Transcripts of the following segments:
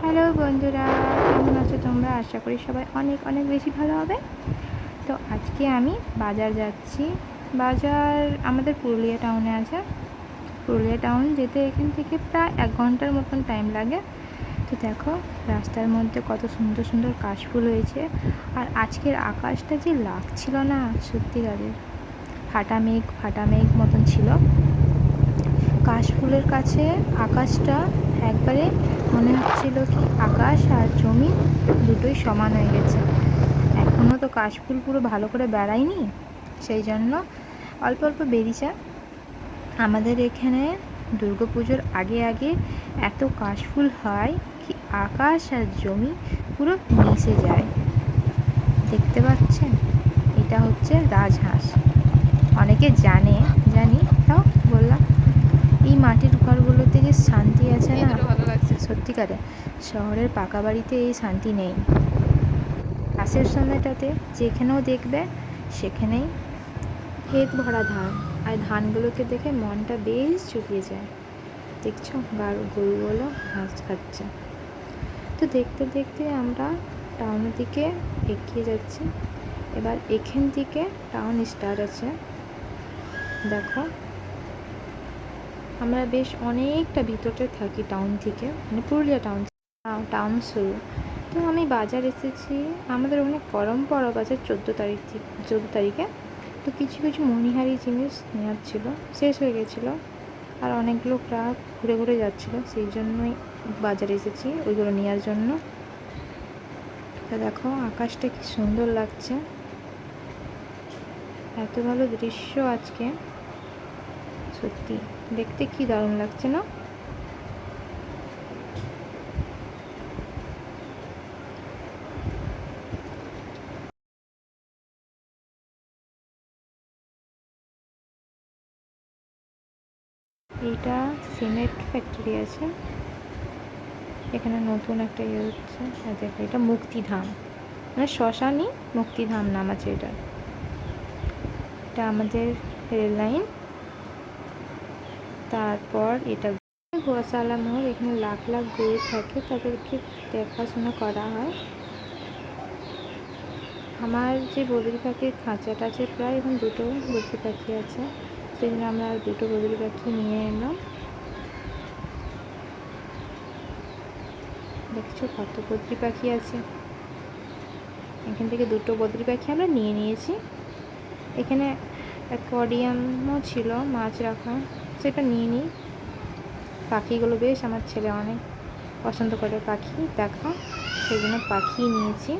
Hello বন্ধুরা, কেমন আছো তোমরা? আশা করি সবাই অনেক অনেক বেশি ভালো হবে। তো আজকে আমি বাজার যাচ্ছি। বাজার আমাদের পুরুলিয়া টাউনে আছে। পুরুলিয়া টাউন যেতে এখান থেকে প্রায় 1 ঘন্টার মতন টাইম লাগে। তো দেখো রাস্তার মধ্যে কত সুন্দর সুন্দর কাশফুল হয়েছে। আর আজকের আকাশটা যে লাগছিল না, সত্যিকারের ফাটা মেঘ মতন ছিল। কাশফুলের কাছে আকাশটা একবারে মনে হচ্ছিল কি আকাশ আর জমি দুটোই সমান হয়ে গেছে। এখনও তো কাশফুল পুরো ভালো করে বেড়ায়নি, সেই জন্য অল্প অল্প বেরিয়েছে। আমাদের এখানে দুর্গাপুজোর আগে আগে এত কাশফুল হয় কি আকাশ আর জমি পুরো মিশে যায়। দেখতে পাচ্ছেন, এটা হচ্ছে রাজহাঁস। অনেকে জানি তাও বললাম। এই মাটির ঘরগুলোতে যে শান্তি আছে না, ভালো লাগছে সত্যিকারে। শহরের পাকা বাড়িতে এই শান্তি নেই। চাষের সময়টাতে যেখানেও দেখবে সেখানেই ক্ষেত ভরা ধান, আর ধানগুলোকে দেখে মনটা বেশ জুড়িয়ে যায়। দেখছো গরুগুলো ঘাস খাচ্ছে। তো দেখতে দেখতে আমরা টাউনের দিকে এগিয়ে যাচ্ছি। এবার এখান থেকে টাউন স্টার্ট আছে। দেখো আমরা বেশ অনেকটা ভিতরে থাকি টাউন থেকে, মানে পুরুলিয়া টাউন শুরু। তো আমি বাজার এসেছি। আমাদের ওখানে করম পরব আছে 14 তারিখে। তো কিছু কিছু মণিহারি জিনিস নেওয়ার ছিল, শেষ হয়ে গেছিলো। আর অনেকগুলো গ্রাহক ঘুরে ঘুরে যাচ্ছিলো, সেই জন্যই বাজারে এসেছি ওইগুলো নেওয়ার জন্য। তো দেখো আকাশটা কি সুন্দর লাগছে, এত ভালো দৃশ্য আজকে, সত্যি দেখতে কি দারুণ লাগছে না? এইটা সিমেন্ট ফ্যাক্টরি আছে, এখানে নতুন একটা ইয়ে হচ্ছে। আর দেখো এটা মুক্তিধাম, মানে শ্মশানই মুক্তিধাম নাম আছে এটার। এটা আমাদের রেল লাইন। তারপর এটা গোশালা মোড়, এখানে লাখ লাখ গরু থাকে, তাদেরকে দেখাশোনা করা হয়। আমার যে বদ্রি পাখির খাঁচাটা আছে, প্রায় এখন 2টো বদ্রি পাখি আছে, সেই জন্য আমরা 2টো বদ্রি পাখি নিয়ে এলাম। দেখছো কত বদ্রি পাখি আছে। এখান থেকে 2টো বদ্রি পাখি আমরা নিয়ে নিয়েছি। এখানে অ্যাকোয়ারিয়ামও ছিল মাছ রাখা, সেটা নিয়ে নিই। পাখিগুলো বেশ আমার ছেলে অনেক পছন্দ করে পাখি দেখা, সেই জন্য পাখি নিয়েছি।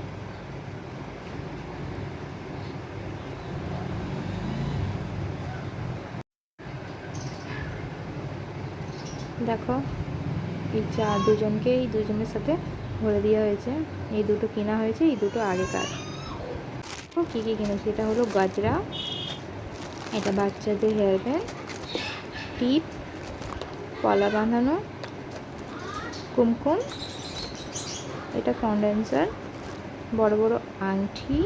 দেখো এই দুজনের সাথে ভরে দেওয়া হয়েছে। এই 2টো কেনা হয়েছে, এই 2টো আগেকার। কী কী কিনেছি, এটা হলো গজরা, এটা বাচ্চাদের হেয়ার ব্যান্ড, টিপ, পলা বাঁধানো, কুমকুম, এটা কন্ডেন্সার, বড় বড় আংটি,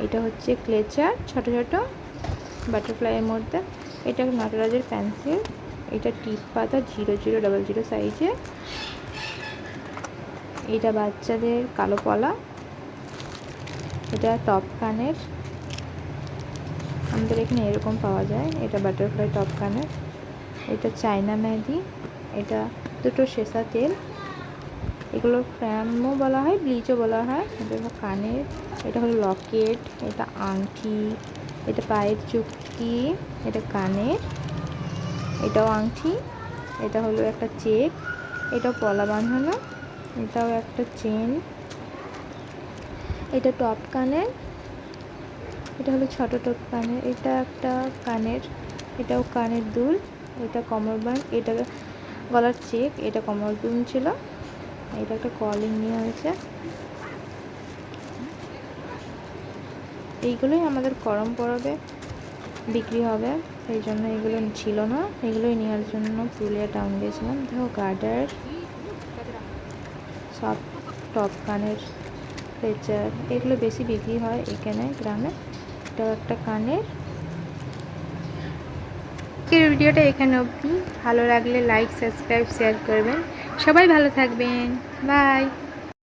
এটা হচ্ছে ক্লেচার ছোট ছোট বাটারফ্লাইয়ের মধ্যে, এটা নটরাজের পেন্সিল, এটা টিপ পাতা 0000 সাইজে, এটা বাচ্চাদের কালো পলা, এটা টপ কানের, আমাদের এখানে এরকম পাওয়া যায়, এটা বাটারফ্লাই টপ কানের, এটা চায়না মেহেদি, এটা 2টো সেসা তেল, এগুলো ফ্যামও বলা হয়, ব্লিচও বলা হয়। এটা হলো কানের, এটা হলো লকেট, এটা আংটি, এটা পায়ের চুক্তি, এটা কানের, এটাও আংটি, এটা হলো একটা চেক, এটাও পলা বাঁধানো, এটাও একটা চেন, এটা টপ কানের, এটা হলো ছোট টপ কানের, এটা একটা কানের, এটাও কানের দুল, এটা কোমরবান, এটা গলার চেক, এটা কোমর দুল ছিল, এটা একটা কলিং নিয়ে হয়েছে। এইগুলোই আমাদের করম পরবে বিক্রি হবে, সেই জন্য এগুলো ছিল না, এগুলোই নেওয়ার জন্য পুরুলিয়া টাউন গেছিলাম। দেখো গার্ডার, সব টপ কানের, ক্লেচার, এগুলো বেশি বিক্রি হয় এখানে গ্রামে। এটাও একটা কানের। ভিডিওটা এখানে অবধি। ভালো লাগলে লাইক, সাবস্ক্রাইব, শেয়ার করবেন। সবাই ভালো থাকবেন। বাই।